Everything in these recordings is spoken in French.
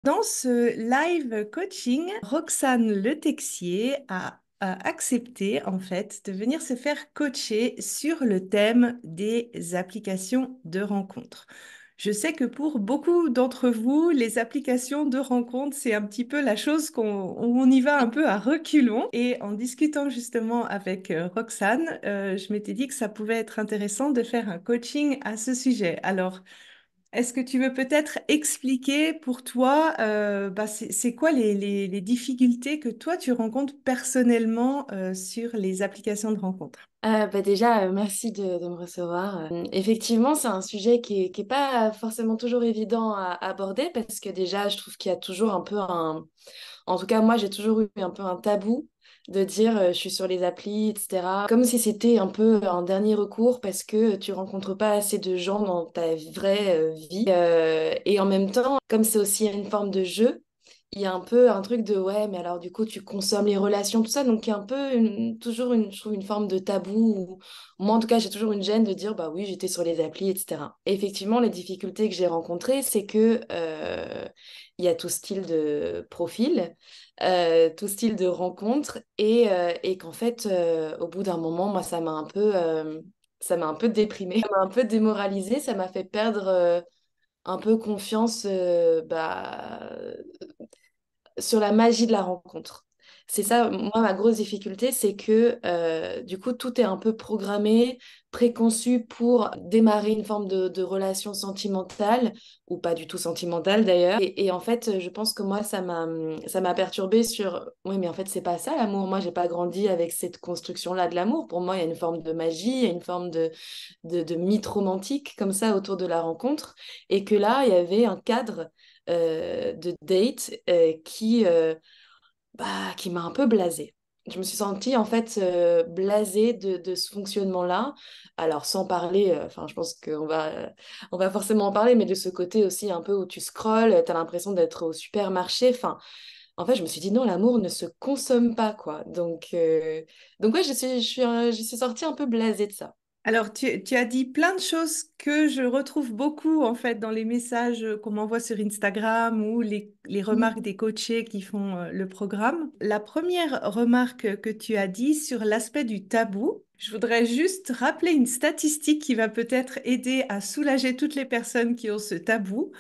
Dans ce live coaching, Roxane Le Texier a accepté en fait de venir se faire coacher sur le thème des applications de rencontres. Je sais que pour beaucoup d'entre vous, les applications de rencontres, c'est un petit peu la chose on y va un peu à reculons. Et en discutant justement avec Roxane, je m'étais dit que ça pouvait être intéressant de faire un coaching à ce sujet. Alors, est-ce que tu veux peut-être expliquer pour toi, c'est quoi les difficultés que toi tu rencontres personnellement sur les applications de rencontres? Déjà, merci de me recevoir. Effectivement, c'est un sujet qui est pas forcément toujours évident à aborder parce que déjà, je trouve qu'il y a toujours un peu un... En tout cas, moi, j'ai toujours eu un peu un tabou de dire je suis sur les applis, etc. Comme si c'était un peu un dernier recours parce que tu rencontres pas assez de gens dans ta vraie vie. Et en même temps, comme c'est aussi une forme de jeu, il y a un peu un truc de ouais, mais alors du coup, tu consommes les relations, tout ça. Donc, il y a un peu toujours je trouve une forme de tabou. Moi, en tout cas, j'ai toujours une gêne de dire bah oui, j'étais sur les applis, etc. Et effectivement, les difficultés que j'ai rencontrées, c'est que il y a tout style de profil, tout style de rencontre, et qu'en fait, au bout d'un moment, moi, ça m'a un peu déprimée, ça m'a un peu démoralisée, ça m'a fait perdre un peu confiance sur la magie de la rencontre. C'est ça, moi, ma grosse difficulté, c'est que du coup, tout est un peu programmé, préconçu pour démarrer une forme de relation sentimentale, ou pas du tout sentimentale d'ailleurs. Et en fait, je pense que moi, ça m'a perturbée sur, oui, mais en fait, c'est pas ça l'amour. Moi, j'ai pas grandi avec cette construction-là de l'amour. Pour moi, il y a une forme de magie, il y a une forme de mythe romantique comme ça autour de la rencontre. Et que là, il y avait un cadre de date qui m'a un peu blasée. Je me suis sentie en fait blasée de ce fonctionnement-là. Alors sans parler, enfin je pense on va forcément en parler, mais de ce côté aussi un peu où tu scrolles, tu as l'impression d'être au supermarché. Enfin, en fait, je me suis dit non, l'amour ne se consomme pas, quoi. Donc ouais, je suis sortie un peu blasée de ça. Alors, tu as dit plein de choses que je retrouve beaucoup en fait dans les messages qu'on m'envoie sur Instagram ou les remarques des coachés qui font le programme. La première remarque que tu as dit sur l'aspect du tabou, je voudrais juste rappeler une statistique qui va peut-être aider à soulager toutes les personnes qui ont ce tabou.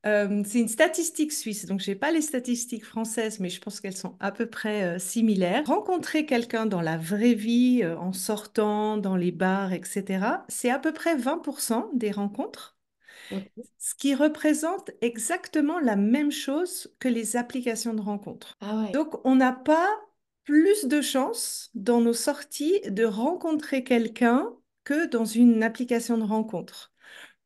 C'est une statistique suisse, donc je n'ai pas les statistiques françaises, mais je pense qu'elles sont à peu près similaires. Rencontrer quelqu'un dans la vraie vie, en sortant, dans les bars, etc., c'est à peu près 20% des rencontres, Mhm. ce qui représente exactement la même chose que les applications de rencontres. Ah ouais. Donc, on n'a pas plus de chances dans nos sorties de rencontrer quelqu'un que dans une application de rencontre.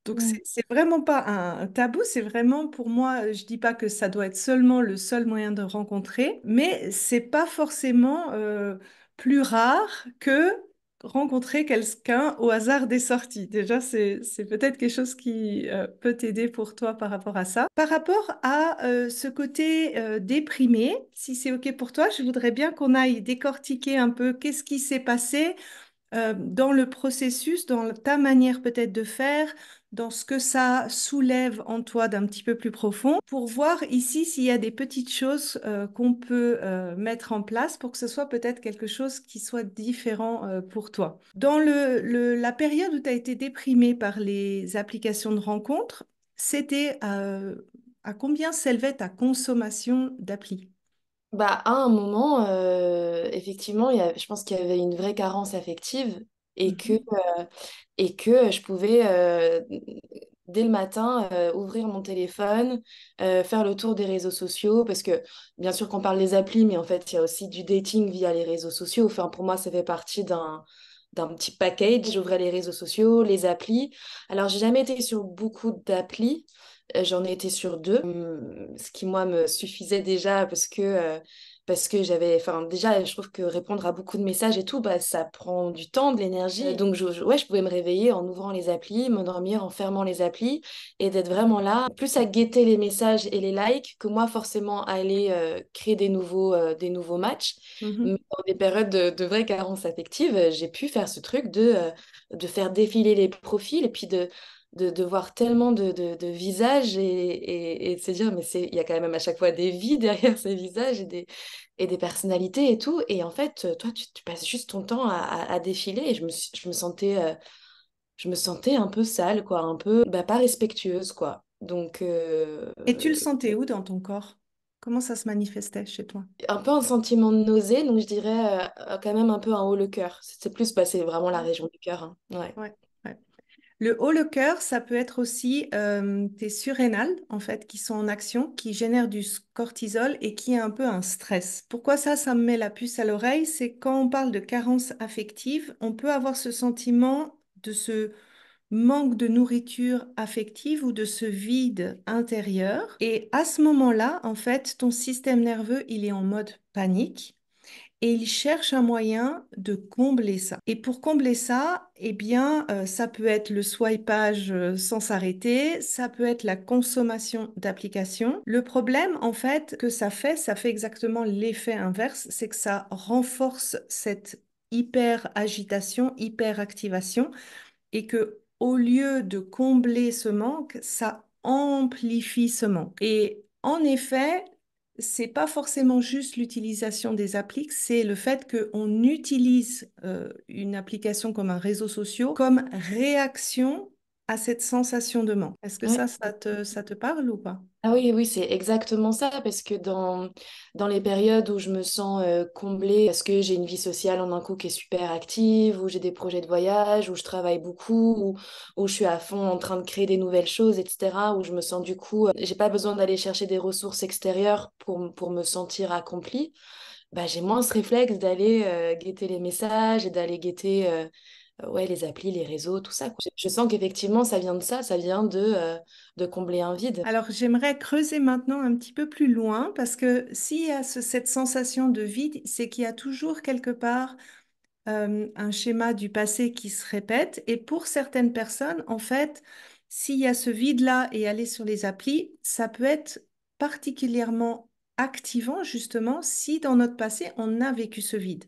Donc, Mm. c'est vraiment pas un tabou, c'est vraiment pour moi, je dis pas que ça doit être seulement le seul moyen de rencontrer, mais c'est pas forcément plus rare que rencontrer quelqu'un au hasard des sorties. Déjà, c'est peut-être quelque chose qui peut t'aider pour toi par rapport à ça. Par rapport à ce côté déprimé, si c'est OK pour toi, je voudrais bien qu'on aille décortiquer un peu qu'est-ce qui s'est passé dans le processus, dans ta manière peut-être de faire, dans ce que ça soulève en toi d'un petit peu plus profond, pour voir ici s'il y a des petites choses qu'on peut mettre en place pour que ce soit peut-être quelque chose qui soit différent pour toi. Dans la période où tu as été déprimée par les applications de rencontres, c'était à combien s'élevait ta consommation d'appli? Bah, à un moment, effectivement, je pense qu'il y avait une vraie carence affective et que, Mhm. euh, et que je pouvais, dès le matin, ouvrir mon téléphone, faire le tour des réseaux sociaux, parce que bien sûr qu'on parle des applis, mais en fait, il y a aussi du dating via les réseaux sociaux. Enfin, pour moi, ça fait partie d'un petit package. J'ouvrais les réseaux sociaux, les applis. Alors, j'ai jamais été sur beaucoup d'applis. J'en ai été sur deux, ce qui moi me suffisait déjà parce que j'avais, enfin déjà je trouve que répondre à beaucoup de messages et tout, bah ça prend du temps, de l'énergie. Donc ouais, je pouvais me réveiller en ouvrant les applis, m'endormir en fermant les applis et d'être vraiment là, plus à guetter les messages et les likes que moi forcément à aller créer des nouveaux matchs. Mais Mhm. dans des périodes de vraie carence affective, j'ai pu faire ce truc de faire défiler les profils et puis de voir tellement de visages et de se dire, mais il y a quand même à chaque fois des vies derrière ces visages et des personnalités et tout. Et en fait, toi, tu passes juste ton temps à défiler et je me sentais un peu sale, quoi, un peu bah, pas respectueuse, quoi. Donc, Et tu le sentais où dans ton corps? Comment ça se manifestait chez toi? un peu un sentiment de nausée, donc je dirais quand même un peu un haut le cœur. C'est plus, bah, c'est vraiment la Ouais. région du cœur, hein. Ouais. Ouais, ouais. Le haut le cœur, ça peut être aussi tes surrénales, en fait, qui sont en action, qui génèrent du cortisol et qui est un peu un stress. Pourquoi ça me met la puce à l'oreille? C'est quand on parle de carence affective, on peut avoir ce sentiment de ce manque de nourriture affective ou de ce vide intérieur. Et à ce moment-là, en fait, ton système nerveux, il est en mode panique et il cherche un moyen de combler ça. Et pour combler ça, eh bien, ça peut être le swipage sans s'arrêter, ça peut être la consommation d'applications. Le problème, en fait, que ça fait exactement l'effet inverse, c'est que ça renforce cette hyper agitation, hyper activation et que au lieu de combler ce manque, ça amplifie ce manque. Et en effet, c'est pas forcément juste l'utilisation des applis, c'est le fait qu'on utilise une application comme un réseau social comme réaction à cette sensation de manque. Est-ce que Ouais. ça te parle ou pas? Ah oui, oui, c'est exactement ça, parce que dans les périodes où je me sens comblée, parce que j'ai une vie sociale en un coup qui est super active, où j'ai des projets de voyage, où je travaille beaucoup, où je suis à fond en train de créer des nouvelles choses, etc., où je me sens du coup, j'ai pas besoin d'aller chercher des ressources extérieures pour me sentir accomplie, bah, j'ai moins ce réflexe d'aller guetter les messages et d'aller guetter ouais, les applis, les réseaux, tout ça, quoi. Je sens qu'effectivement, ça vient de ça, ça vient de combler un vide. Alors, j'aimerais creuser maintenant un petit peu plus loin parce que s'il y a cette sensation de vide, c'est qu'il y a toujours quelque part un schéma du passé qui se répète. Et pour certaines personnes, en fait, s'il y a ce vide-là et aller sur les applis, ça peut être particulièrement activant, justement, si dans notre passé, on a vécu ce vide.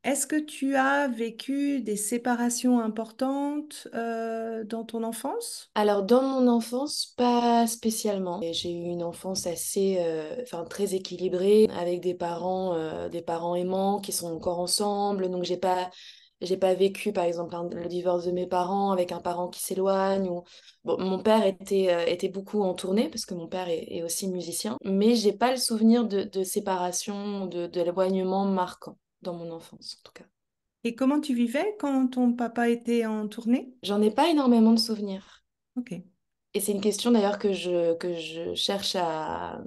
Est-ce que tu as vécu des séparations importantes dans ton enfance? Alors, dans mon enfance, pas spécialement. Et j'ai eu une enfance assez, enfin, très équilibrée, avec des parents aimants qui sont encore ensemble. Donc, j'ai pas vécu, par exemple, le divorce de mes parents avec un parent qui s'éloigne. Ou... Bon, mon père était beaucoup en tournée, parce que mon père est aussi musicien. Mais j'ai pas le souvenir de séparation, de l'éloignement marquant dans mon enfance, en tout cas. Et comment tu vivais quand ton papa était en tournée? J'en ai pas énormément de souvenirs. Ok. Et c'est une question d'ailleurs que je cherche à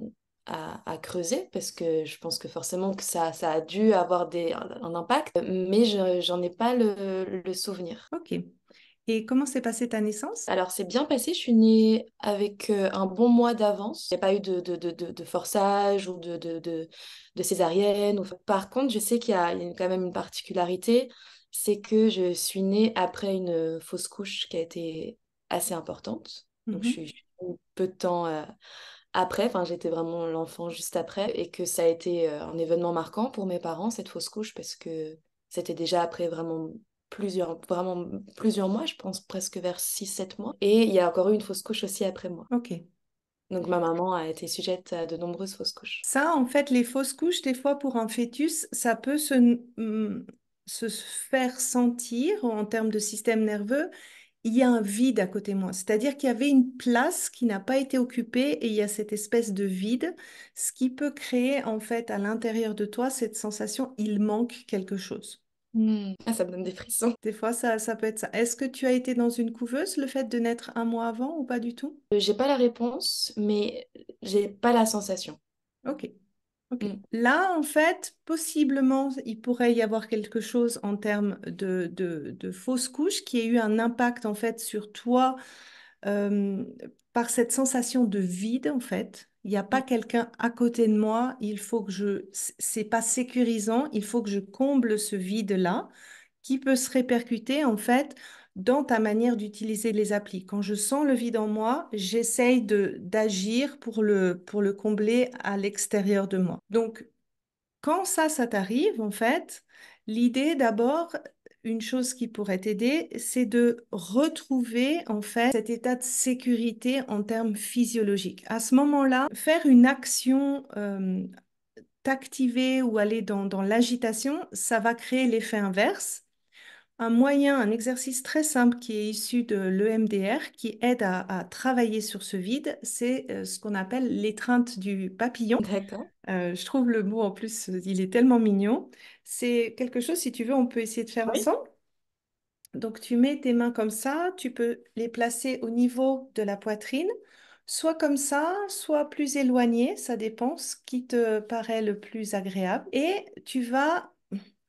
creuser parce que je pense que forcément que ça a dû avoir un impact, mais j'en ai pas le souvenir. Ok. Et comment s'est passée ta naissance? Alors c'est bien passé, je suis née avec un bon mois d'avance. Il n'y a pas eu de forçage ou de césarienne. Par contre, je sais qu'il y a quand même une particularité, c'est que je suis née après une fausse couche qui a été assez importante. Donc je Mhm. suis peu de temps après, enfin j'étais vraiment l'enfant juste après, et que ça a été un événement marquant pour mes parents, cette fausse couche, parce que c'était déjà après vraiment plusieurs mois, je pense presque vers 6 7 mois. Et il y a encore eu une fausse couche aussi après moi. Ok. Donc ma maman a été sujette à de nombreuses fausses couches. Ça, en fait, les fausses couches, des fois, pour un fœtus, ça peut se faire sentir en termes de système nerveux. Il y a un vide à côté de moi. C'est-à-dire qu'il y avait une place qui n'a pas été occupée et il y a cette espèce de vide, ce qui peut créer, en fait, à l'intérieur de toi, cette sensation, il manque quelque chose. Ah, ça me donne des frissons. Des fois, ça peut être ça. Est-ce que tu as été dans une couveuse, le fait de naître un mois avant ou pas du tout? J'ai pas la réponse, mais j'ai pas la sensation. Ok. Ok. Mm. Là, en fait, possiblement, il pourrait y avoir quelque chose en termes de fausse couche qui ait eu un impact, en fait, sur toi euh, par cette sensation de vide, en fait. Il n'y a pas Mm. quelqu'un à côté de moi. Il faut que c'est pas sécurisant. Il faut que je comble ce vide-là qui peut se répercuter, en fait, dans ta manière d'utiliser les applis. Quand je sens le vide en moi, j'essaye d'agir pour le combler à l'extérieur de moi. Donc, quand ça t'arrive, en fait, l'idée d'abord, une chose qui pourrait t'aider, c'est de retrouver en fait cet état de sécurité en termes physiologiques. À ce moment-là, faire une action, t'activer ou aller dans l'agitation, ça va créer l'effet inverse. Un moyen, un exercice très simple qui est issu de l'EMDR, qui aide à travailler sur ce vide, c'est ce qu'on appelle l'étreinte du papillon. D'accord. Je trouve le mot en plus, il est tellement mignon. C'est quelque chose, si tu veux, on peut essayer de faire Oui. ensemble. Donc, tu mets tes mains comme ça, tu peux les placer au niveau de la poitrine, soit comme ça, soit plus éloigné, ça dépend ce qui te paraît le plus agréable. Et tu vas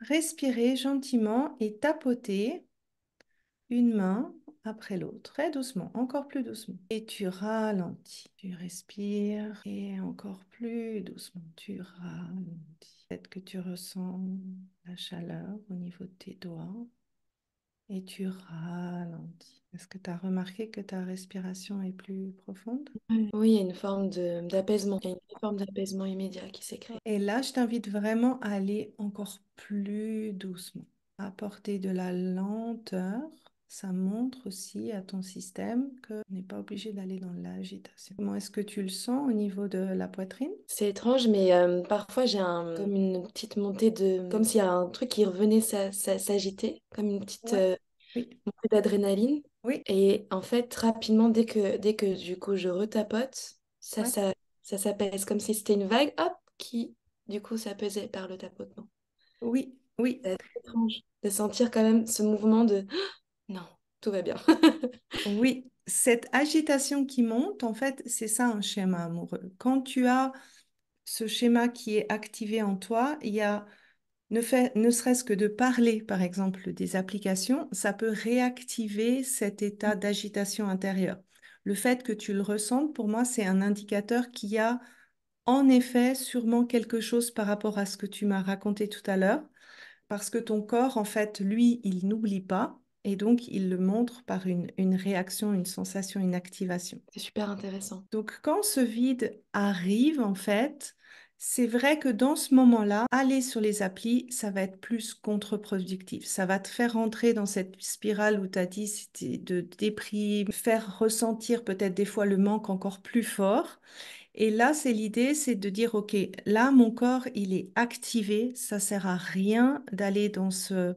respirer gentiment et tapoter une main après l'autre, très doucement, encore plus doucement. Et tu ralentis, tu respires et encore plus doucement, tu ralentis. Peut-être que tu ressens la chaleur au niveau de tes doigts et tu ralentis. Est-ce que tu as remarqué que ta respiration est plus profonde? Oui, il y a une forme d'apaisement. Il y a une forme d'apaisement immédiat qui s'est créée. Et là, je t'invite vraiment à aller encore plus doucement, apporter de la lenteur. Ça montre aussi à ton système qu'on n'est pas obligé d'aller dans l'agitation. Comment est-ce que tu le sens au niveau de la poitrine? C'est étrange, mais parfois j'ai comme une petite montée comme s'il y a un truc qui revenait s'agiter, comme une petite Ouais. Oui, montée d'adrénaline. oui, Et en fait, rapidement, dès que du coup je retapote, ouais. ça s'apaise, comme si c'était une vague, hop, qui du coup s'apaisait par le tapotement. Oui, oui, C'est très étrange de sentir quand même ce mouvement de non, tout va bien. oui. Cette agitation qui monte, en fait, c'est ça un schéma amoureux. Quand tu as ce schéma qui est activé en toi, il y a ne serait-ce que de parler, par exemple, des applications, ça peut réactiver cet état d'agitation intérieure. Le fait que tu le ressentes, pour moi, c'est un indicateur qu'il y a en effet sûrement quelque chose par rapport à ce que tu m'as raconté tout à l'heure, parce que ton corps, en fait, lui, il n'oublie pas, et donc il le montre par une réaction, une sensation, une activation. C'est super intéressant. Donc, quand ce vide arrive, en fait, c'est vrai que dans ce moment-là, aller sur les applis, ça va être plus contre-productif. Ça va te faire rentrer dans cette spirale où tu as dit c'était de déprime, faire ressentir peut-être des fois le manque encore plus fort. Et là, c'est l'idée, c'est de dire, OK, là, mon corps, il est activé, ça sert à rien d'aller dans ce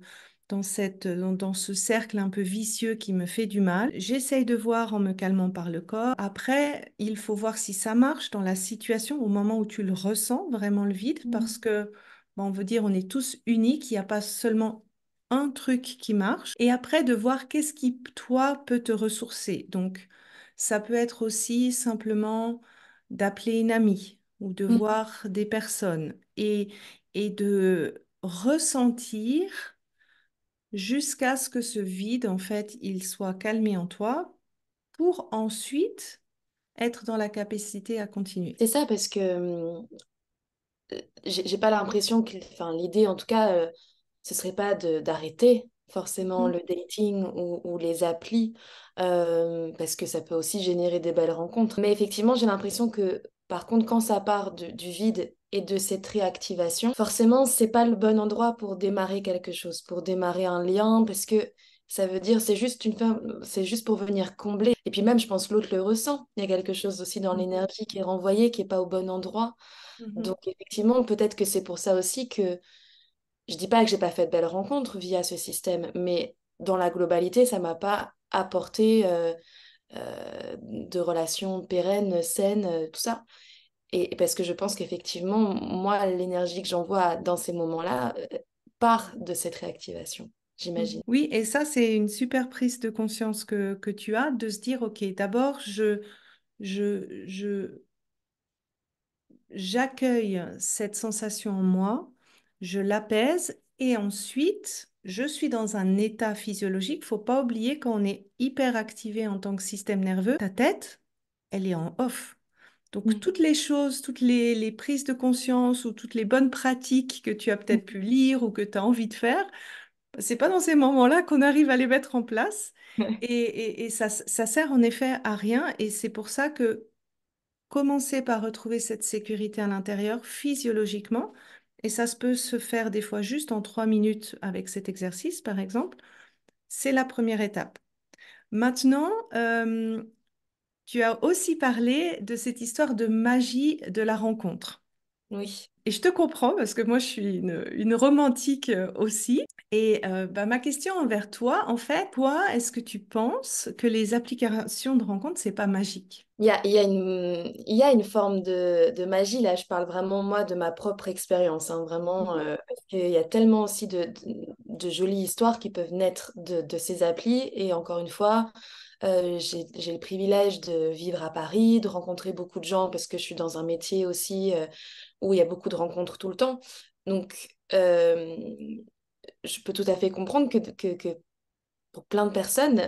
cercle un peu vicieux qui me fait du mal. J'essaye de voir en me calmant par le corps. Après, il faut voir si ça marche dans la situation au moment où tu le ressens, vraiment le vide, parce Mhm. que, bon, on veut dire, on est tous uniques, il n'y a pas seulement un truc qui marche. Et après, de voir qu'est-ce qui, toi, peut te ressourcer. Donc, ça peut être aussi simplement d'appeler une amie ou de Mhm. voir des personnes et de ressentir jusqu'à ce que ce vide, en fait, il soit calmé en toi pour ensuite être dans la capacité à continuer. C'est ça parce que j'ai pas l'impression que, enfin, l'idée en tout cas, ce serait pas d'arrêter forcément Mhm. le dating ou les applis, parce que ça peut aussi générer des belles rencontres. Mais effectivement, j'ai l'impression que par contre, quand ça part du vide et de cette réactivation, forcément, c'est pas le bon endroit pour démarrer quelque chose, pour démarrer un lien, parce que ça veut dire c'est juste pour venir combler. Et puis même, je pense l'autre le ressent. Il y a quelque chose aussi dans Mhm. l'énergie qui est renvoyée, qui est pas au bon endroit. Mhm. Donc effectivement, peut-être que c'est pour ça aussi que je dis pas que j'ai pas fait de belles rencontres via ce système, mais dans la globalité, ça m'a pas apporté de relations pérennes, saines, tout ça. Et parce que je pense qu'effectivement, moi, l'énergie que j'envoie dans ces moments-là part de cette réactivation, Mhm. j'imagine. Oui, et ça, c'est une super prise de conscience que tu as, de se dire, OK, d'abord, je, j'accueille cette sensation en moi, je l'apaise et ensuite, je suis dans un état physiologique. Faut pas oublier quand on est hyper activé en tant que système nerveux, ta tête, elle est en off. Donc, Mm. toutes les choses, toutes les prises de conscience ou toutes les bonnes pratiques que tu as Mm. peut-être pu lire ou que tu as envie de faire, c'est pas dans ces moments-là qu'on arrive à les mettre en place. Et ça sert en effet à rien. Et c'est pour ça que commencer par retrouver cette sécurité à l'intérieur physiologiquement et ça se peut se faire des fois juste en 3 minutes avec cet exercice, par exemple. C'est la première étape. Maintenant, tu as aussi parlé de cette histoire de magie de la rencontre. Oui. Et je te comprends parce que moi, je suis une romantique aussi. Et bah, ma question envers toi, en fait, toi, est-ce que tu penses que les applications de rencontre, c'est pas magique? Il y a une forme de magie, là, je parle vraiment, moi, de ma propre expérience, hein, vraiment, Mhm. parce qu'il y a tellement aussi de jolies histoires qui peuvent naître de ces applis, et encore une fois, j'ai le privilège de vivre à Paris, de rencontrer beaucoup de gens, parce que je suis dans un métier aussi où il y a beaucoup de rencontres tout le temps, donc je peux tout à fait comprendre que pour plein de personnes,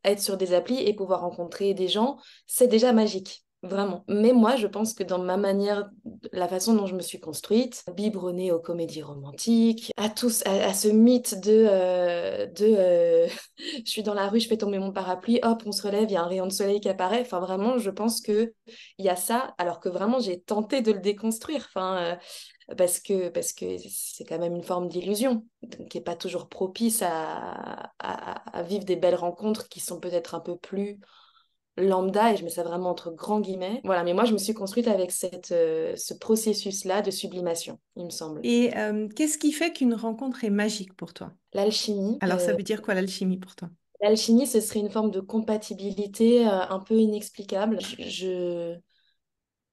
être sur des applis et pouvoir rencontrer des gens, c'est déjà magique, vraiment. Mais moi, je pense que dans ma manière, la façon dont je me suis construite, biberonnée aux comédies romantiques, à ce mythe je suis dans la rue, je fais tomber mon parapluie, hop, on se relève, il y a un rayon de soleil qui apparaît. Enfin, vraiment, je pense que il y a ça, alors que vraiment, j'ai tenté de le déconstruire. Parce que c'est quand même une forme d'illusion qui n'est pas toujours propice à vivre des belles rencontres qui sont peut-être un peu plus lambda, et je mets ça vraiment entre grands guillemets. Voilà, mais moi, je me suis construite avec ce processus-là de sublimation, il me semble. Et qu'est-ce qui fait qu'une rencontre est magique pour toi? L'alchimie, Alors, ça veut dire quoi l'alchimie pour toi? l'alchimie, ce serait une forme de compatibilité un peu inexplicable.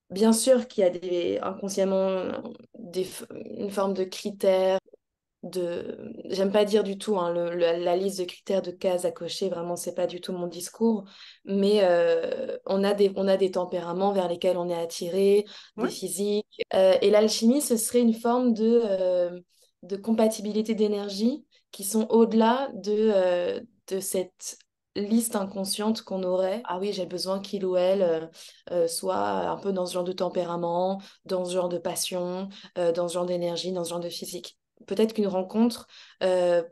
Bien sûr qu'il y a inconsciemment une forme de critères j'aime pas dire du tout hein, la liste de critères de cases à cocher, vraiment c'est pas du tout mon discours, mais on a des tempéraments vers lesquels on est attiré, des Ouais. physiques, et l'alchimie ce serait une forme de compatibilité d'énergie qui sont au-delà de cette liste inconsciente qu'on aurait. Ah oui, j'ai besoin qu'il ou elle soit un peu dans ce genre de tempérament, dans ce genre de passion, dans ce genre d'énergie, dans ce genre de physique. Peut-être qu'une rencontre, euh,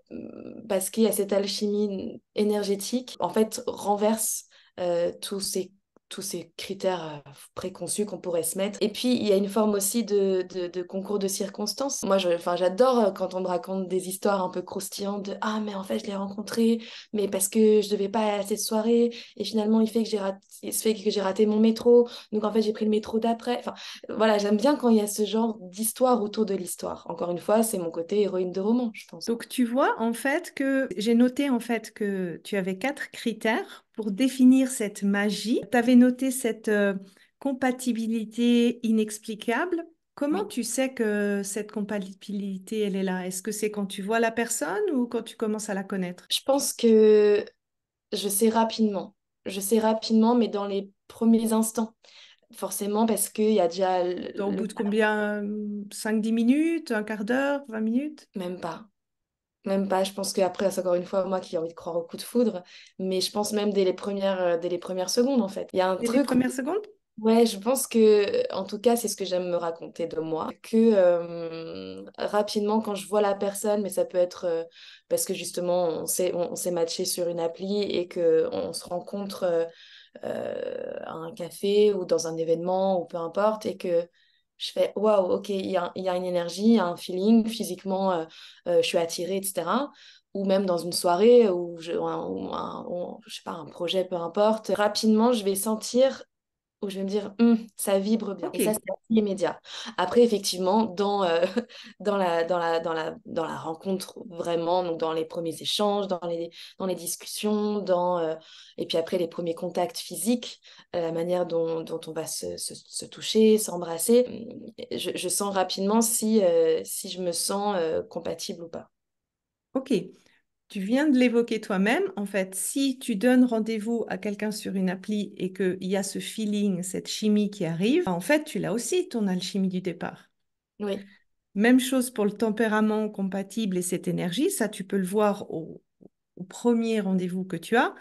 parce qu'il y a cette alchimie énergétique, en fait, renverse euh, tous ces, tous ces critères préconçus qu'on pourrait se mettre. Et puis, il y a une forme aussi de concours de circonstances. Moi, enfin, j'adore quand on me raconte des histoires un peu croustillantes de «Ah, mais en fait, je l'ai rencontré, mais parce que je devais pas aller à cette soirée, et finalement, il se fait que j'ai raté mon métro, donc en fait, j'ai pris le métro d'après.» Enfin, voilà, j'aime bien quand il y a ce genre d'histoire autour de l'histoire. Encore une fois, c'est mon côté héroïne de roman, je pense. Donc, tu vois, en fait, que j'ai noté, en fait, que tu avais 4 critères pour définir cette magie. Tu avais noté cette compatibilité inexplicable. Comment Oui. tu sais que cette compatibilité, elle est là? Est-ce que c'est quand tu vois la personne ou quand tu commences à la connaître? Je pense que je sais rapidement. Je sais rapidement, mais dans les premiers instants. Forcément, parce qu'il y a déjà Au bout de combien? 5-10 minutes, un quart d'heure, 20 minutes? Même pas. Même pas. Je pense qu'après, c'est encore une fois moi qui ai envie de croire au coup de foudre. Mais je pense même dès les premières secondes, en fait. Il y a un Et les truc. premières secondes? Ouais, je pense que, en tout cas, c'est ce que j'aime me raconter de moi, que rapidement, quand je vois la personne, mais ça peut être parce que justement, on s'est matché sur une appli et que on se rencontre à un café ou dans un événement ou peu importe, et que je fais waouh, ok, il y a une énergie, il y a un feeling, physiquement, je suis attirée, etc. Ou même dans une soirée ou je sais pas, un projet, peu importe. Rapidement, je vais sentir où je vais me dire, ça vibre bien. Et ça, Ok. c'est assez immédiat. Après, effectivement, dans la rencontre, vraiment, donc dans les premiers échanges, dans les discussions, et puis après, les premiers contacts physiques, la manière dont on va se toucher, s'embrasser, je sens rapidement si je me sens compatible ou pas. Ok. Tu viens de l'évoquer toi-même. En fait, si tu donnes rendez-vous à quelqu'un sur une appli et qu'il y a ce feeling, cette chimie qui arrive, en fait, tu l'as aussi, ton alchimie du départ. Oui, Même chose pour le tempérament compatible et cette énergie, ça, tu peux le voir au premier rendez-vous que tu as.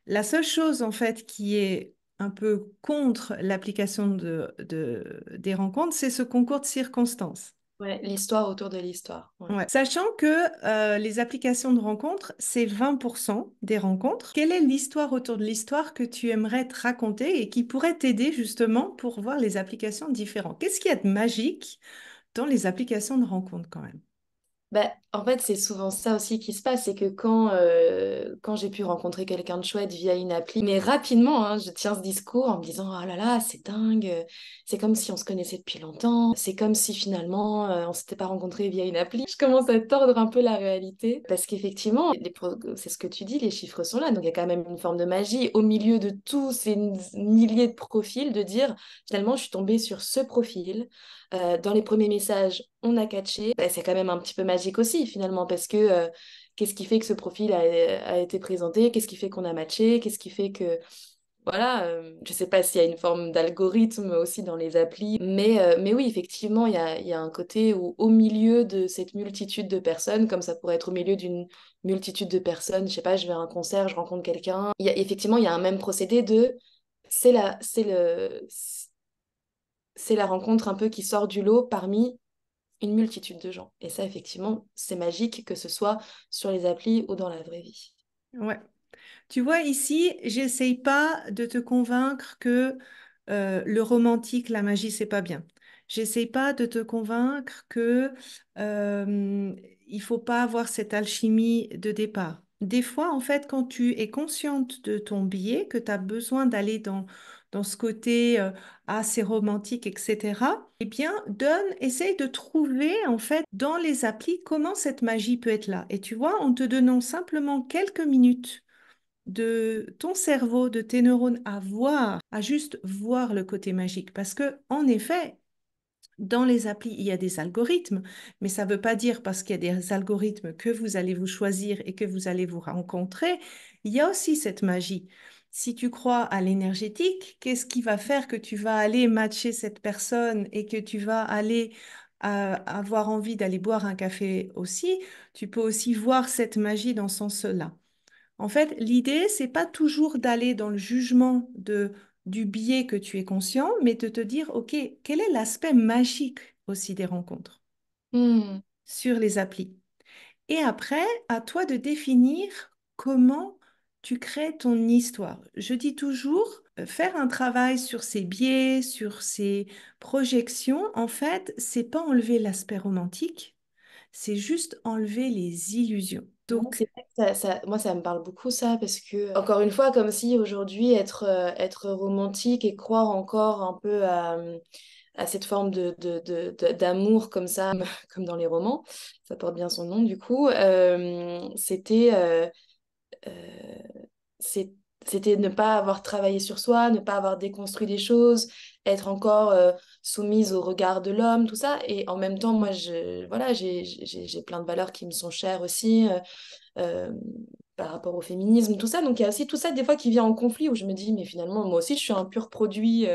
La seule chose, en fait, qui est un peu contre l'application des rencontres, c'est ce concours de circonstances. ouais, l'histoire autour de l'histoire. Ouais. Ouais. Sachant que les applications de rencontres, c'est 20% des rencontres. Quelle est l'histoire autour de l'histoire que tu aimerais te raconter et qui pourrait t'aider justement pour voir les applications différentes? Qu'est-ce qu'il y a de magique dans les applications de rencontres quand même. Bah, en fait, c'est souvent ça aussi qui se passe, c'est que quand j'ai pu rencontrer quelqu'un de chouette via une appli, mais rapidement, hein, je tiens ce discours en me disant, oh là là, c'est dingue, c'est comme si on se connaissait depuis longtemps, c'est comme si finalement on s'était pas rencontrés via une appli. Je commence à tordre un peu la réalité, parce qu'effectivement, c'est ce que tu dis, les chiffres sont là, donc il y a quand même une forme de magie au milieu de tous ces milliers de profils, de dire, finalement, je suis tombée sur ce profil. Dans les premiers messages, on a catché. Bah, c'est quand même un petit peu magique aussi, finalement, parce que qu'est-ce qui fait que ce profil a été présenté? Qu'est-ce qui fait qu'on a matché? Qu'est-ce qui fait que... Voilà, je sais pas s'il y a une forme d'algorithme aussi dans les applis, mais oui, effectivement, il y a un côté où, au milieu de cette multitude de personnes, comme ça pourrait être au milieu d'une multitude de personnes, je sais pas, je vais à un concert, je rencontre quelqu'un, effectivement, il y a un même procédé de... C'est la rencontre un peu qui sort du lot parmi une multitude de gens. Et ça, effectivement, c'est magique que ce soit sur les applis ou dans la vraie vie. Ouais. Tu vois, ici, j'essaye pas de te convaincre que le romantique, la magie, c'est pas bien. J'essaye pas de te convaincre que il faut pas avoir cette alchimie de départ. Des fois, en fait, quand tu es consciente de ton biais, que tu as besoin d'aller dans ce côté assez romantique, etc., eh bien, essaye de trouver, en fait, dans les applis, comment cette magie peut être là. Et tu vois, en te donnant simplement quelques minutes de ton cerveau, de tes neurones à voir, à juste voir le côté magique. Parce que, en effet, dans les applis, il y a des algorithmes, mais ça ne veut pas dire parce qu'il y a des algorithmes que vous allez vous choisir et que vous allez vous rencontrer. Il y a aussi cette magie. Si tu crois à l'énergétique, qu'est-ce qui va faire que tu vas aller matcher cette personne et que tu vas aller avoir envie d'aller boire un café aussi? Tu peux aussi voir cette magie dans ce sens-là. En fait, l'idée, c'est pas toujours d'aller dans le jugement du biais que tu es conscient, mais de te dire, OK, quel est l'aspect magique aussi des rencontres Hmm. sur les applis? Et après, à toi de définir comment tu crées ton histoire. Je dis toujours, faire un travail sur ses biais, sur ses projections, en fait, c'est pas enlever l'aspect romantique, c'est juste enlever les illusions. Ouais, Donc, c'est vrai que moi, ça me parle beaucoup, ça, parce que, encore une fois, comme si aujourd'hui, être romantique et croire encore un peu à cette forme d'amour comme ça, comme dans les romans, ça porte bien son nom, du coup, euh, c'est- c'était ne pas avoir travaillé sur soi, ne pas avoir déconstruit des choses, être encore soumise au regard de l'homme, tout ça. Et en même temps, moi, voilà, j'ai plein de valeurs qui me sont chères aussi. Euh, Par rapport au féminisme, tout ça. Donc il y a aussi tout ça des fois qui vient en conflit où je me dis, mais finalement, moi aussi, je suis un pur produit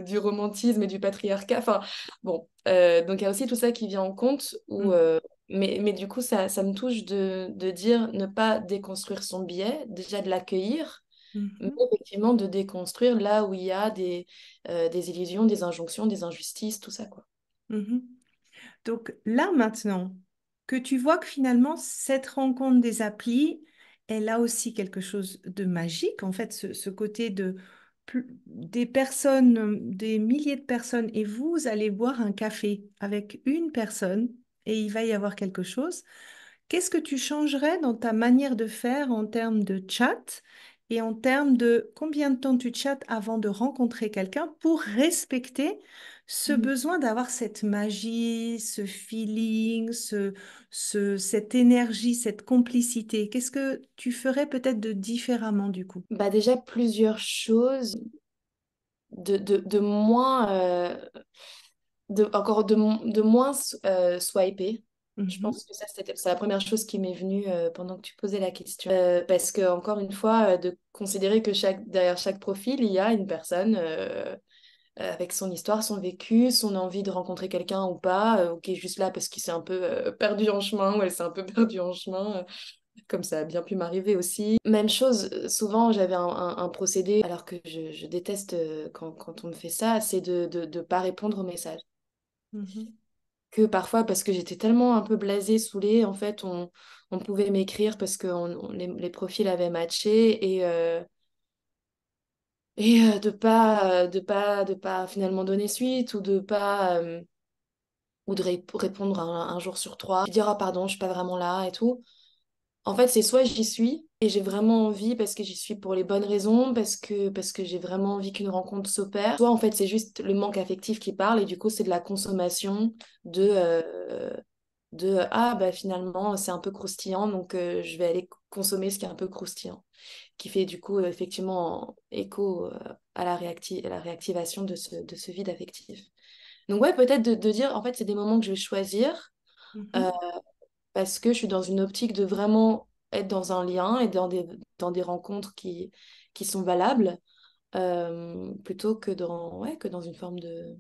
du romantisme et du patriarcat. Enfin, bon, donc il y a aussi tout ça qui vient en compte où... mhm, mais du coup, ça me touche de dire ne pas déconstruire son biais, déjà de l'accueillir, mais mhm, effectivement de déconstruire là où il y a des illusions, des injonctions, des injustices, tout ça, quoi. mhm. Donc là maintenant, que tu vois que finalement, cette rencontre des applis, elle a aussi quelque chose de magique, en fait, ce côté de des personnes, des milliers de personnes, et vous allez boire un café avec une personne, et il va y avoir quelque chose. Qu'est-ce que tu changerais dans ta manière de faire en termes de chat et en termes de combien de temps tu chattes avant de rencontrer quelqu'un pour respecter ce besoin d'avoir cette magie, ce feeling, cette énergie, cette complicité? Qu'est-ce que tu ferais peut-être de différemment du coup? Bah déjà, plusieurs choses. De moins de moins swiper. Je Mhm, pense que ça c'est la première chose qui m'est venue pendant que tu posais la question. Parce que encore une fois, de considérer que derrière chaque profil il y a une personne avec son histoire, son vécu, son envie de rencontrer quelqu'un ou pas, ou qui est juste là parce qu'il s'est un peu perdu en chemin ou elle s'est un peu perdue en chemin, comme ça a bien pu m'arriver aussi. Même chose, souvent j'avais un procédé, alors que je déteste quand on me fait ça, c'est de pas répondre aux messages. mhm, Que parfois, parce que j'étais tellement un peu blasée, saoulée, en fait, on pouvait m'écrire parce que les profils avaient matché et de pas finalement donner suite ou de pas. ou de répondre un jour sur trois, puis dire ah pardon, je suis pas vraiment là et tout. En fait, c'est soit j'y suis et j'ai vraiment envie parce que j'y suis pour les bonnes raisons, parce que j'ai vraiment envie qu'une rencontre s'opère. Soit en fait, c'est juste le manque affectif qui parle et du coup, c'est de la consommation de ah bah finalement, c'est un peu croustillant donc je vais aller consommer ce qui est un peu croustillant, qui fait du coup effectivement écho à à la réactivation de ce vide affectif. Donc ouais, peut-être de dire en fait, c'est des moments que je vais choisir euh, Mhm. parce que je suis dans une optique de vraiment être dans un lien et dans des rencontres qui sont valables, plutôt que ouais, que dans une forme de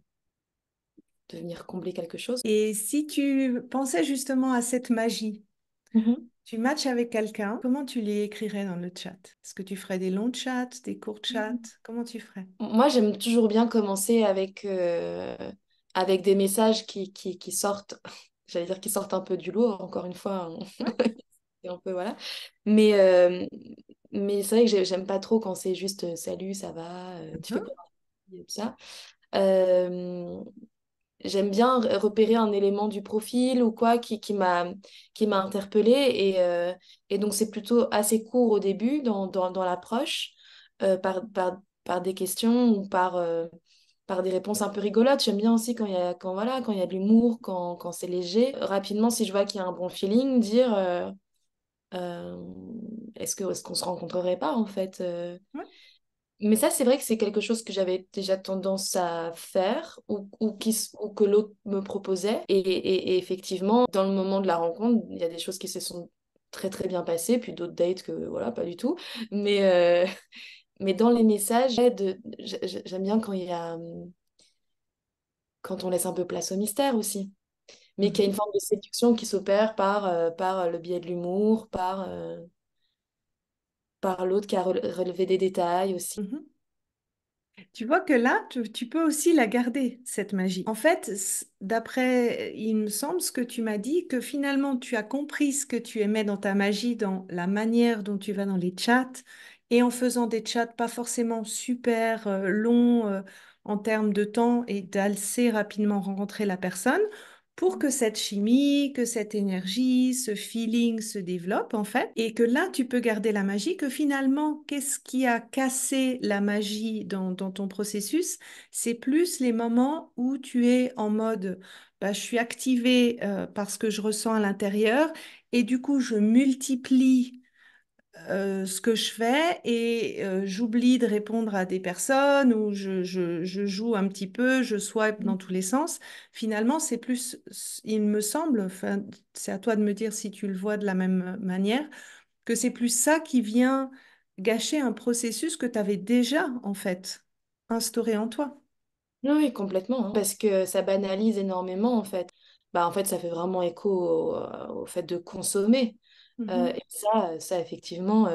venir combler quelque chose. Et si tu pensais justement à cette magie, Mhm. tu matches avec quelqu'un, comment tu lui écrirais dans le chat? Est-ce que tu ferais des longs chats, des courts chats? Comment tu ferais? Moi, j'aime toujours bien commencer avec des messages qui sortent, j'allais dire qui sortent un peu du lot, encore une fois, Ouais. c'est un peu, voilà. Mais c'est vrai que j'aime pas trop quand c'est juste salut, ça va, tu fais Hein. quoi dans la vie, tout ça. Euh, J'aime bien repérer un élément du profil ou quoi qui m'a interpellée et donc c'est plutôt assez court au début dans l'approche par des questions ou par des réponses un peu rigolotes. J'aime bien aussi voilà, quand il y a de l'humour, quand c'est léger. Rapidement, si je vois qu'il y a un bon feeling, dire euh, est-ce qu'on se rencontrerait pas en fait Ouais. mais ça, c'est vrai que c'est quelque chose que j'avais déjà tendance à faire ou que l'autre me proposait. Et effectivement, dans le moment de la rencontre, il y a des choses qui se sont très très bien passées, puis d'autres dates que voilà, pas du tout. Mais, euh, mais dans les messages, j'aime bien quand il y a, quand on laisse un peu place au mystère aussi. Mais qu'il y a une Mhm. forme de séduction qui s'opère par le biais de l'humour, par l'autre qui a relevé des détails aussi. Mhm. Tu vois que là, tu peux aussi la garder, cette magie. En fait, d'après, il me semble, ce que tu m'as dit, que finalement, tu as compris ce que tu aimais dans ta magie, dans la manière dont tu vas dans les chats, et en faisant des chats pas forcément super longs en termes de temps et d'assez rapidement rencontrer la personne, pour que cette chimie, que cette énergie, ce feeling se développe, en fait, et que là, tu peux garder la magie, que finalement, qu'est-ce qui a cassé la magie dans ton processus? C'est plus les moments où tu es en mode, bah, je suis activée par ce que je ressens à l'intérieur, et du coup, je multiplie ce que je fais et j'oublie de répondre à des personnes ou je joue un petit peu, je swipe dans tous les sens. Finalement, c'est plus, il me semble, enfin, c'est à toi de me dire si tu le vois de la même manière, que c'est plus ça qui vient gâcher un processus que tu avais déjà, en fait, instauré en toi. Oui, oui, complètement, hein, parce que ça banalise énormément en fait. Bah, en fait, ça fait vraiment écho au fait de consommer. Mhm. Et ça effectivement,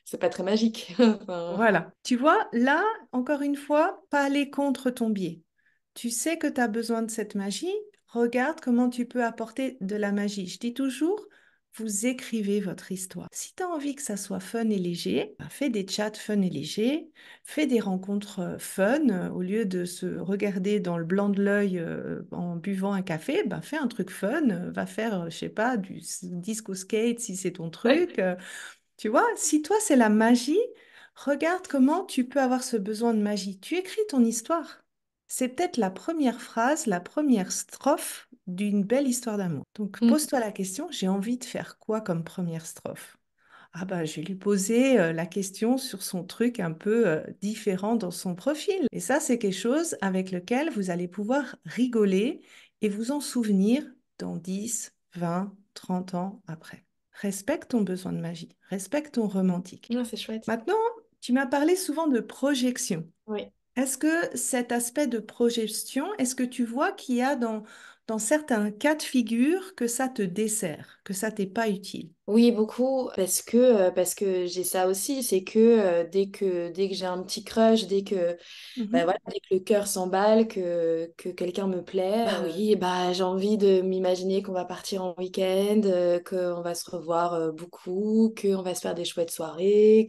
c'est pas très magique. Enfin, Voilà. Tu vois, là, encore une fois, pas aller contre ton biais. Tu sais que tu as besoin de cette magie. Regarde comment tu peux apporter de la magie. Je dis toujours, vous écrivez votre histoire. Si tu as envie que ça soit fun et léger, ben, fais des chats fun et légers, fais des rencontres fun. Au lieu de se regarder dans le blanc de l'œil en buvant un café, ben, fais un truc fun. Va faire, je sais pas, du disco skate si c'est ton ouais. truc. Tu vois, si toi c'est la magie, regarde comment tu peux avoir ce besoin de magie. Tu écris ton histoire. C'est peut-être la première phrase, la première strophe d'une belle histoire d'amour. Donc Mm. pose-toi la question, j'ai envie de faire quoi comme première strophe? Ah bah je vais lui poser la question sur son truc un peu différent dans son profil. Et ça c'est quelque chose avec lequel vous allez pouvoir rigoler et vous en souvenir dans 10, 20, 30 ans après. Respecte ton besoin de magie, respecte ton romantique. Ouais, c'est chouette. Maintenant, tu m'as parlé souvent de projection. Oui. Est-ce que cet aspect de projection, est-ce que tu vois qu'il y a dans certains cas de figure que ça te dessert, que ça t'est pas utile? Oui, beaucoup, parce que j'ai ça aussi, c'est que dès que j'ai un petit crush, bah Mhm. voilà, dès que le cœur s'emballe, que quelqu'un me plaît, bah oui, bah j'ai envie de m'imaginer qu'on va partir en week-end, qu'on va se revoir beaucoup, qu'on va se faire des chouettes soirées,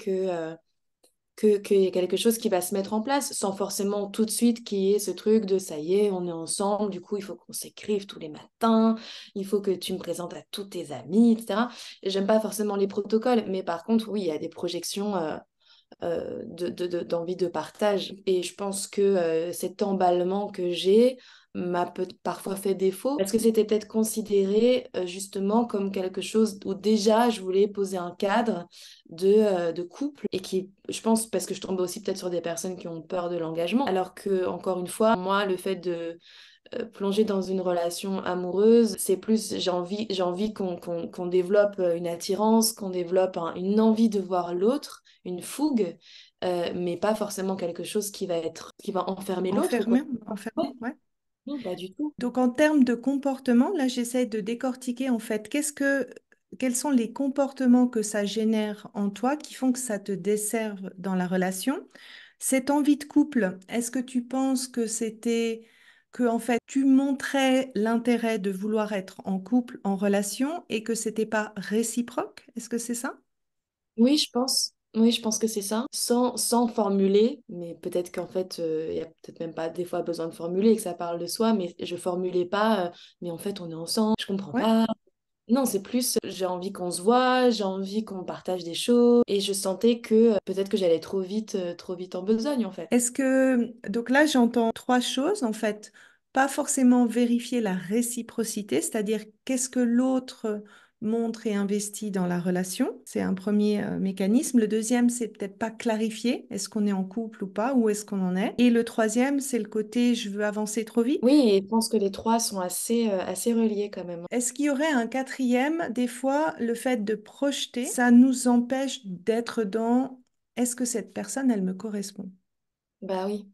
qu'il y ait quelque chose qui va se mettre en place sans forcément tout de suite qu'il y ait ce truc de ça y est, on est ensemble, du coup il faut qu'on s'écrive tous les matins, il faut que tu me présentes à tous tes amis, etc. Et j'aime pas forcément les protocoles, mais par contre, oui, il y a des projections d'envie de partage. Et je pense que cet emballement que j'ai m'a parfois fait défaut parce que c'était peut-être considéré justement comme quelque chose où déjà je voulais poser un cadre de couple et qui, je pense, parce que je tombe aussi peut-être sur des personnes qui ont peur de l'engagement, alors que, encore une fois, moi, le fait de plonger dans une relation amoureuse, c'est plus j'ai envie qu'on développe une attirance, qu'on développe une envie de voir l'autre, une fougue, mais pas forcément quelque chose qui va enfermer l'autre, quoi. Enfermé, enfermé, Ouais, ouais. non, pas du tout. Donc en termes de comportement, là j'essaie de décortiquer en fait quels sont les comportements que ça génère en toi qui font que ça te desserve dans la relation. Cette envie de couple, est-ce que tu penses que c'était que en fait tu montrais l'intérêt de vouloir être en couple, en relation et que c'était pas réciproque? Est-ce que c'est ça? Oui, je pense. Oui, je pense que c'est ça. Sans formuler, mais peut-être qu'en fait, il y a peut-être même pas des fois besoin de formuler, que ça parle de soi, mais je formulais pas, mais en fait, on est ensemble, je comprends Ouais. pas. Non, c'est plus, j'ai envie qu'on se voit, j'ai envie qu'on partage des choses, et je sentais que peut-être que j'allais trop vite en besogne, en fait. Est-ce que, donc là, j'entends trois choses, en fait. Pas forcément vérifier la réciprocité, c'est-à-dire qu'est-ce que l'autre montre et investit dans la relation. C'est un premier mécanisme. Le deuxième, c'est peut-être pas clarifier, est-ce qu'on est en couple ou pas, où est-ce qu'on en est. Et le troisième, c'est le côté je veux avancer trop vite. Oui, et je pense que les trois sont assez reliés quand même. Est-ce qu'il y aurait un quatrième? Des fois, le fait de projeter, ça nous empêche d'être dans est-ce que cette personne, elle me correspond? Bah oui.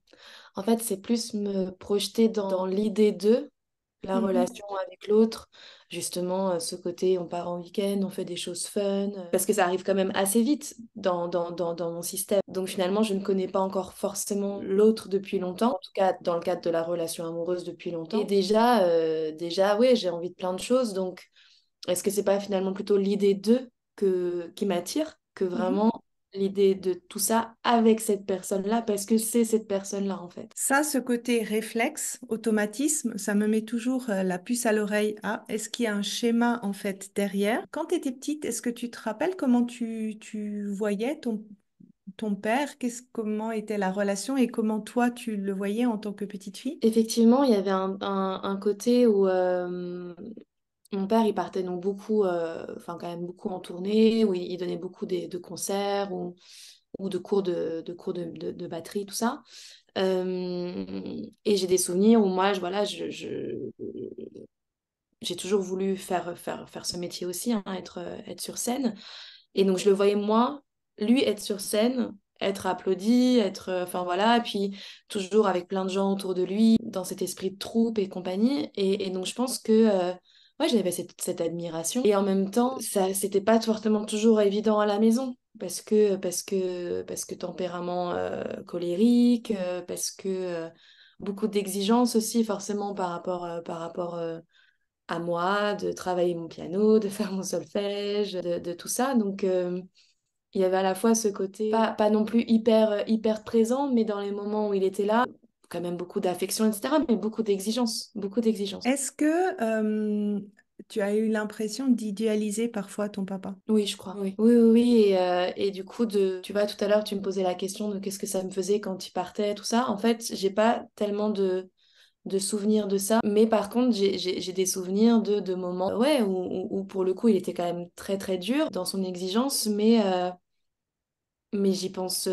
En fait, c'est plus me projeter dans l'idée d'eux, la Mhm. relation avec l'autre. Justement, ce côté, on part en week-end, on fait des choses fun. Parce que ça arrive quand même assez vite dans mon système. Donc finalement, je ne connais pas encore forcément l'autre depuis longtemps. En tout cas, dans le cadre de la relation amoureuse depuis longtemps. Et déjà, oui, j'ai envie de plein de choses. Donc, est-ce que c'est pas finalement plutôt l'idée d'eux qui m'attire que Mhm. vraiment l'idée de tout ça avec cette personne-là, parce que c'est cette personne-là en fait. Ça, ce côté réflexe, automatisme, ça me met toujours la puce à l'oreille. Ah, est-ce qu'il y a un schéma en fait derrière? Quand tu étais petite, est-ce que tu te rappelles comment tu voyais ton père? Comment était la relation et comment toi tu le voyais en tant que petite fille? Effectivement, il y avait un côté où mon père, il partait donc beaucoup, enfin quand même beaucoup en tournée, où il donnait beaucoup de concerts ou de cours de batterie, tout ça. Et j'ai des souvenirs où moi, voilà, j'ai toujours voulu faire ce métier aussi, hein, être sur scène. Et donc, je le voyais, moi, lui, être sur scène, être applaudi, enfin voilà, et puis toujours avec plein de gens autour de lui, dans cet esprit de troupe et compagnie. Et donc, je pense que, ouais, j'avais cette admiration. Et en même temps, ça, c'était pas forcément toujours évident à la maison. Parce que tempérament colérique, parce que beaucoup d'exigences aussi, forcément, par rapport à moi de travailler mon piano, de faire mon solfège, de tout ça. Donc, il y avait à la fois ce côté, pas non plus hyper présent, mais dans les moments où il était là, quand même beaucoup d'affection, etc., mais beaucoup d'exigences, beaucoup d'exigences. Est-ce que tu as eu l'impression d'idéaliser parfois ton papa? Oui, je crois. Oui, oui, oui. Oui. Et du coup, tu vois, tout à l'heure, tu me posais la question de qu'est-ce que ça me faisait quand il partait, tout ça. En fait, j'ai pas tellement de souvenirs de ça. Mais par contre, j'ai des souvenirs de moments ouais, où pour le coup, il était quand même très très dur dans son exigence, mais j'y pense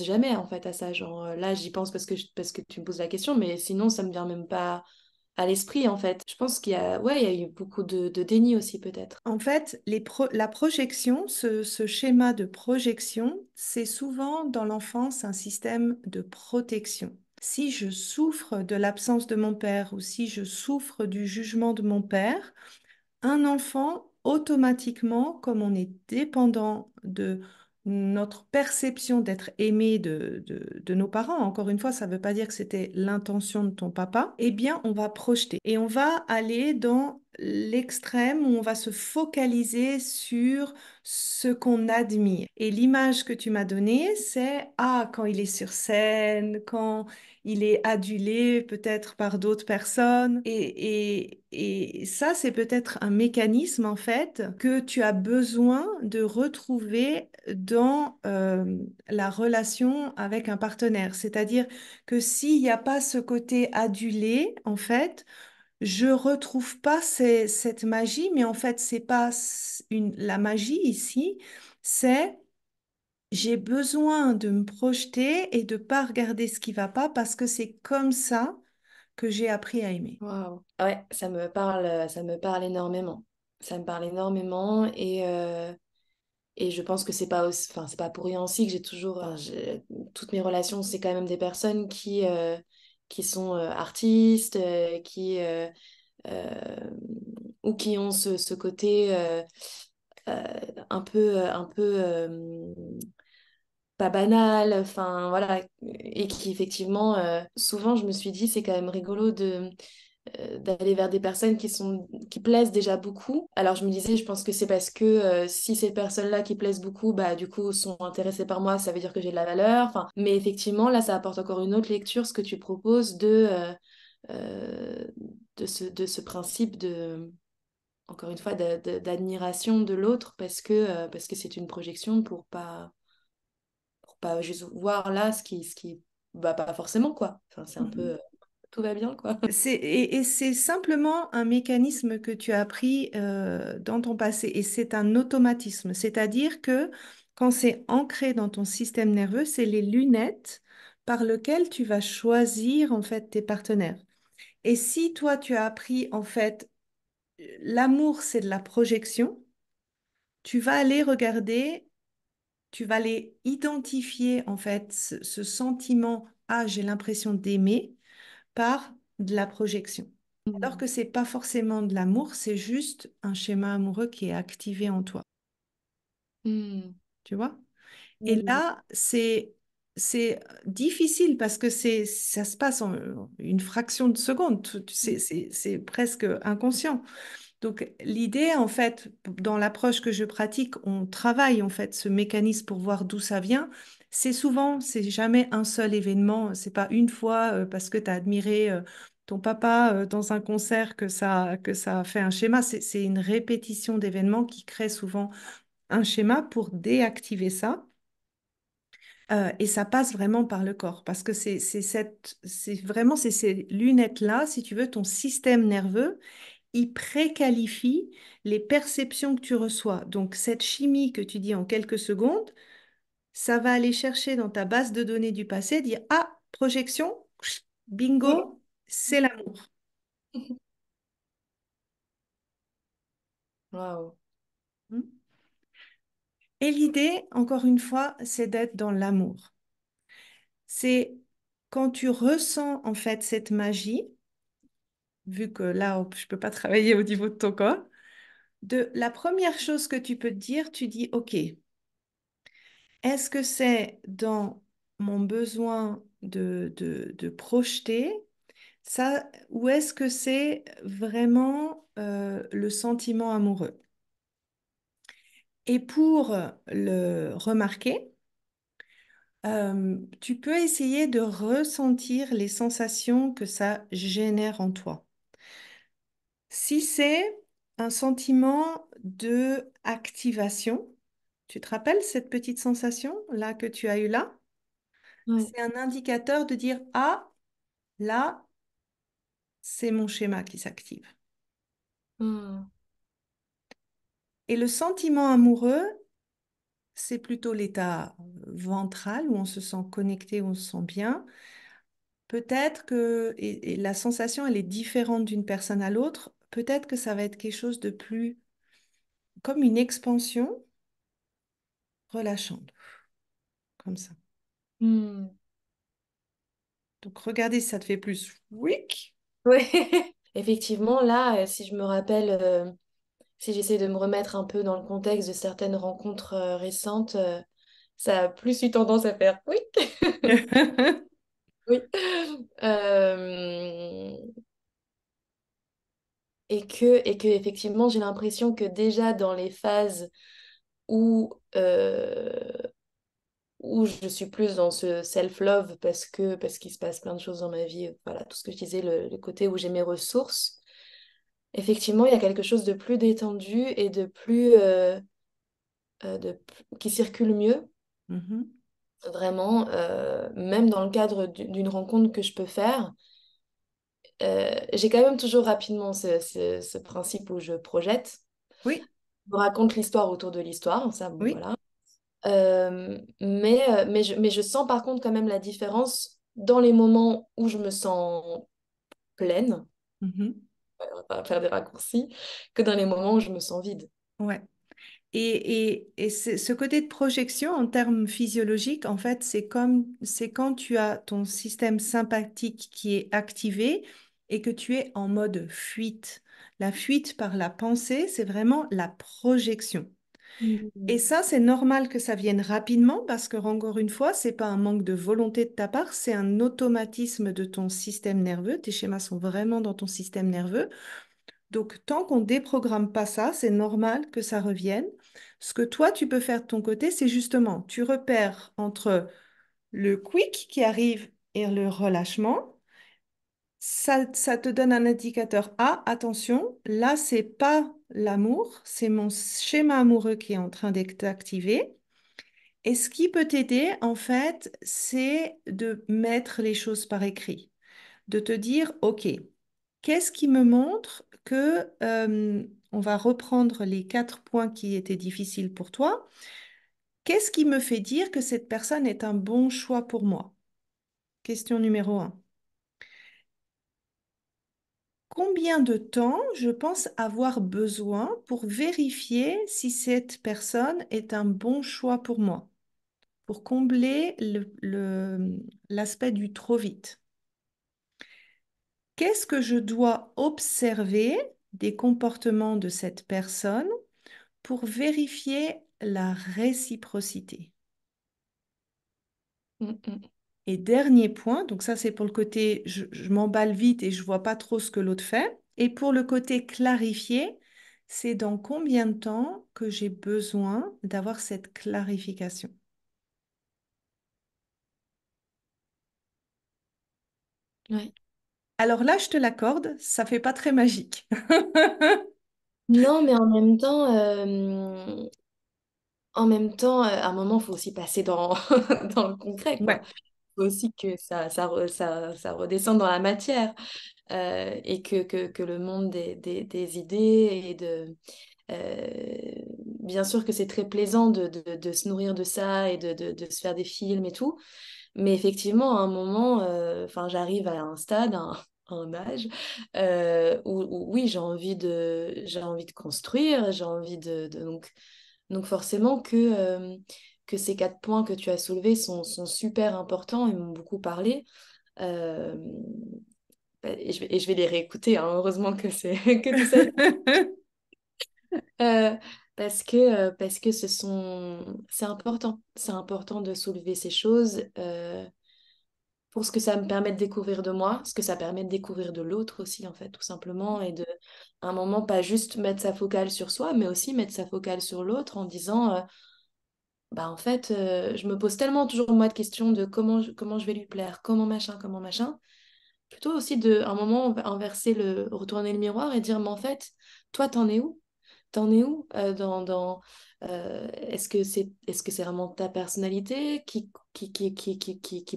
jamais en fait à ça. Genre là, j'y pense parce que tu me poses la question, mais sinon, ça me vient même pas à l'esprit en fait. Je pense ouais, il y a eu beaucoup de déni aussi peut-être. En fait, la projection, ce schéma de projection, c'est souvent dans l'enfance un système de protection. Si je souffre de l'absence de mon père ou si je souffre du jugement de mon père, un enfant, automatiquement, comme on est dépendant de notre perception d'être aimé de nos parents, encore une fois, ça ne veut pas dire que c'était l'intention de ton papa, eh bien, on va projeter et on va aller dans l'extrême où on va se focaliser sur ce qu'on admire. Et l'image que tu m'as donnée, c'est, ah, quand il est sur scène, quand il est adulé peut-être par d'autres personnes. Et ça, c'est peut-être un mécanisme, en fait, que tu as besoin de retrouver dans la relation avec un partenaire. C'est-à-dire que s'il n'y a pas ce côté adulé, en fait, je retrouve pas cette magie, mais en fait, c'est pas la magie ici, c'est j'ai besoin de me projeter et de pas regarder ce qui va pas parce que c'est comme ça que j'ai appris à aimer. Waouh. Ouais, ça me parle énormément. Ça me parle énormément et je pense que c'est pas enfin, c'est pas pour rien aussi que j'ai toujours, toutes mes relations, c'est quand même des personnes qui sont artistes, euh, ou qui ont ce côté euh, un peu pas banal, enfin voilà, et qui effectivement, souvent je me suis dit, c'est quand même rigolo d'aller vers des personnes qui plaisent déjà beaucoup. Alors je me disais, je pense que c'est parce que si ces personnes-là qui plaisent beaucoup, bah du coup sont intéressées par moi, ça veut dire que j'ai de la valeur. Enfin, mais effectivement, là, ça apporte encore une autre lecture, ce que tu proposes euh, de ce principe de, encore une fois, d'admiration de l'autre parce que c'est une projection pour pas juste voir là ce qui va pas forcément, quoi. Enfin, c'est un peu, Mhm. tout va bien, quoi. Et c'est simplement un mécanisme que tu as appris dans ton passé et c'est un automatisme. C'est-à-dire que quand c'est ancré dans ton système nerveux, c'est les lunettes par lesquelles tu vas choisir en fait tes partenaires. Et si toi tu as appris en fait l'amour c'est de la projection, tu vas aller regarder, tu vas aller identifier en fait ce sentiment, ah j'ai l'impression d'aimer par de la projection. Alors Mm. que c'est pas forcément de l'amour, c'est juste un schéma amoureux qui est activé en toi, Mm. tu vois? Et Mm. là, c'est difficile parce que ça se passe en une fraction de seconde. C'est presque inconscient. Donc, l'idée, en fait, dans l'approche que je pratique, on travaille en fait ce mécanisme pour voir d'où ça vient. C'est jamais un seul événement. C'est pas une fois parce que tu as admiré ton papa dans un concert que ça a fait un schéma. C'est une répétition d'événements qui crée souvent un schéma pour déactiver ça. Et ça passe vraiment par le corps parce que c'est vraiment c'est ces lunettes-là, si tu veux, ton système nerveux il préqualifie les perceptions que tu reçois. Donc, cette chimie que tu dis en quelques secondes, ça va aller chercher dans ta base de données du passé, dire, ah, projection, Mm. bingo, c'est l'amour. Waouh. Et l'idée, encore une fois, c'est d'être dans l'amour. C'est quand tu ressens en fait cette magie, vu que là, je ne peux pas travailler au niveau de ton corps, la première chose que tu peux te dire, tu dis, OK, est-ce que c'est dans mon besoin de projeter ça ou est-ce que c'est vraiment le sentiment amoureux? Et pour le remarquer, tu peux essayer de ressentir les sensations que ça génère en toi. Si c'est un sentiment de activation, tu te rappelles cette petite sensation là que tu as eue là? Ouais. C'est un indicateur de dire, ah, là, c'est mon schéma qui s'active. Mm. Et le sentiment amoureux, c'est plutôt l'état ventral où on se sent connecté, où on se sent bien. Peut-être que, et la sensation, elle est différente d'une personne à l'autre, peut-être que ça va être quelque chose de plus comme une expansion relâchante, comme ça. Mm. Donc regardez si ça te fait plus wick. Ouais. Effectivement, là, si je me rappelle, si j'essaie de me remettre un peu dans le contexte de certaines rencontres récentes, ça a plus eu tendance à faire oui, oui. Euh, et que effectivement, j'ai l'impression que déjà dans les phases où, où je suis plus dans ce self-love parce qu'il se passe plein de choses dans ma vie, voilà, tout ce que je disais, le côté où j'ai mes ressources, effectivement, il y a quelque chose de plus détendu et de plus, qui circule mieux, Mhm. vraiment, même dans le cadre d'une rencontre que je peux faire. J'ai quand même toujours rapidement ce principe où je projette, Oui, je me raconte l'histoire autour de l'histoire, ça, bon, oui. voilà. Mais je sens par contre quand même la différence dans les moments où je me sens pleine, Mhm. on va pas faire des raccourcis, que dans les moments où je me sens vide. Ouais. Ce côté de projection en termes physiologiques, en fait, c'est quand tu as ton système sympathique qui est activé et que tu es en mode fuite. La fuite par la pensée, c'est vraiment la projection. Et Mhm. ça, c'est normal que ça vienne rapidement parce que, encore une fois, c'est pas un manque de volonté de ta part, c'est un automatisme de ton système nerveux. Tes schémas sont vraiment dans ton système nerveux. Donc, tant qu'on déprogramme pas ça, c'est normal que ça revienne. Ce que toi, tu peux faire de ton côté, c'est justement, tu repères entre le quick qui arrive et le relâchement. Ça te donne un indicateur. Ah, attention, là, c'est pas l'amour, c'est mon schéma amoureux qui est en train d'être activé. Et ce qui peut t'aider, en fait, c'est de mettre les choses par écrit, de te dire, OK, qu'est-ce qui me montre que, on va reprendre les 4 points qui étaient difficiles pour toi. Qu'est-ce qui me fait dire que cette personne est un bon choix pour moi? Question numéro 1. Combien de temps je pense avoir besoin pour vérifier si cette personne est un bon choix pour moi, pour combler l'aspect du trop vite? Qu'est-ce que je dois observer des comportements de cette personne pour vérifier la réciprocité? Mhm. Et dernier point, donc ça c'est pour le côté je m'emballe vite et je vois pas trop ce que l'autre fait. Et pour le côté clarifier, c'est dans combien de temps que j'ai besoin d'avoir cette clarification. Ouais. Alors là, je te l'accorde, ça fait pas très magique. Non, mais en même temps, à un moment, il faut aussi passer dans, dans le concret, quoi. Ouais. Il faut aussi que ça redescende dans la matière et que le monde des idées et de... bien sûr que c'est très plaisant de se nourrir de ça et de se faire des films et tout, mais effectivement, à un moment, enfin, j'arrive à un stade, à un âge, où oui, j'ai envie de construire, j'ai envie donc forcément que ces 4 points que tu as soulevés sont super importants et m'ont beaucoup parlé. Euh, et je vais les réécouter, hein, heureusement que c'est que tout ça. Euh, parce que c'est important de soulever ces choses pour ce que ça me permet de découvrir de moi, ce que ça permet de découvrir de l'autre aussi, en fait, tout simplement, et de, à un moment, pas juste mettre sa focale sur soi, mais aussi mettre sa focale sur l'autre en disant, bah en fait, je me pose tellement toujours moi de questions de comment je vais lui plaire, comment machin, plutôt aussi de, à un moment, inverser retourner le miroir et dire, mais en fait, toi, t'en es où? T'en es où est-ce que c'est vraiment ta personnalité qui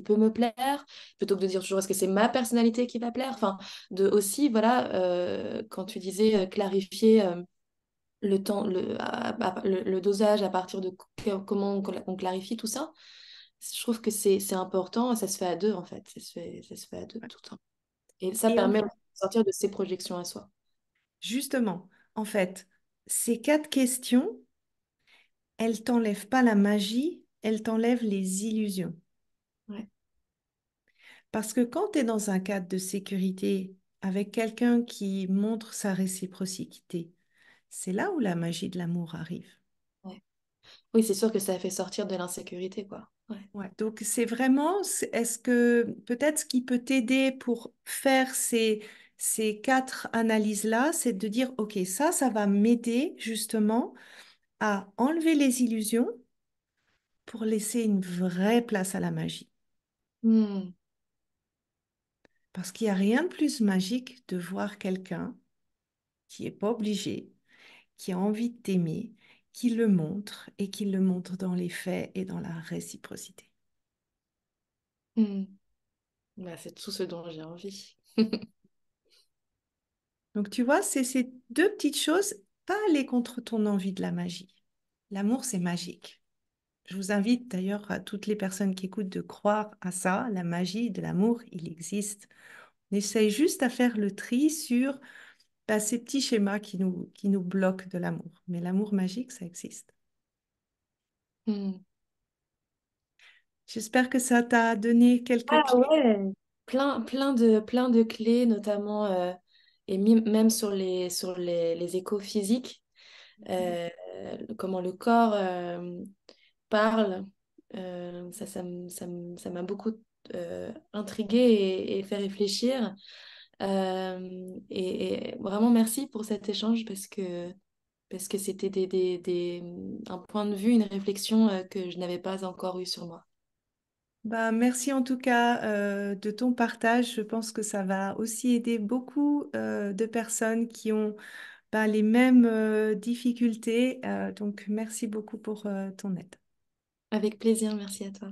peut me plaire plutôt que de dire toujours est-ce que c'est ma personnalité qui va plaire enfin de aussi voilà quand tu disais clarifier le temps le dosage à partir de comment on clarifie tout ça je trouve que c'est important et ça se fait à deux en fait ça se fait à deux tout le temps et ça Et en permet de sortir de ses projections à soi. Justement, en fait, ces 4 questions, elles t'enlèvent pas la magie, elles t'enlèvent les illusions. Ouais, Parce que quand tu es dans un cadre de sécurité avec quelqu'un qui montre sa réciprocité, c'est là où la magie de l'amour arrive. ouais. Oui, c'est sûr que ça fait sortir de l'insécurité, quoi. Ouais. Ouais, donc c'est vraiment, est-ce que peut-être ce qui peut t'aider pour faire ces quatre analyses-là, c'est de dire, OK, ça va m'aider justement à enlever les illusions pour laisser une vraie place à la magie. Hmm. Parce qu'il n'y a rien de plus magique de voir quelqu'un qui n'est pas obligé, qui a envie de t'aimer, qui le montre et qui le montre dans les faits et dans la réciprocité. Hmm. Bah, c'est tout ce dont j'ai envie. Donc tu vois, c'est ces deux petites choses, pas aller contre ton envie de la magie. L'amour, c'est magique. Je vous invite d'ailleurs à toutes les personnes qui écoutent de croire à ça, la magie de l'amour, il existe. On essaye juste à faire le tri sur bah, ces petits schémas qui nous bloquent de l'amour. Mais l'amour magique, ça existe. Hmm. J'espère que ça t'a donné quelques Ah clés. ouais, plein de clés, notamment et même les échos physiques, euh, comment le corps parle. Ça m'a beaucoup intriguée et fait réfléchir. Et vraiment merci pour cet échange parce que c'était un point de vue, une réflexion que je n'avais pas encore eue sur moi. Bah, merci en tout cas de ton partage. Je pense que ça va aussi aider beaucoup de personnes qui ont bah, les mêmes difficultés. Donc, merci beaucoup pour ton aide. Avec plaisir, merci à toi.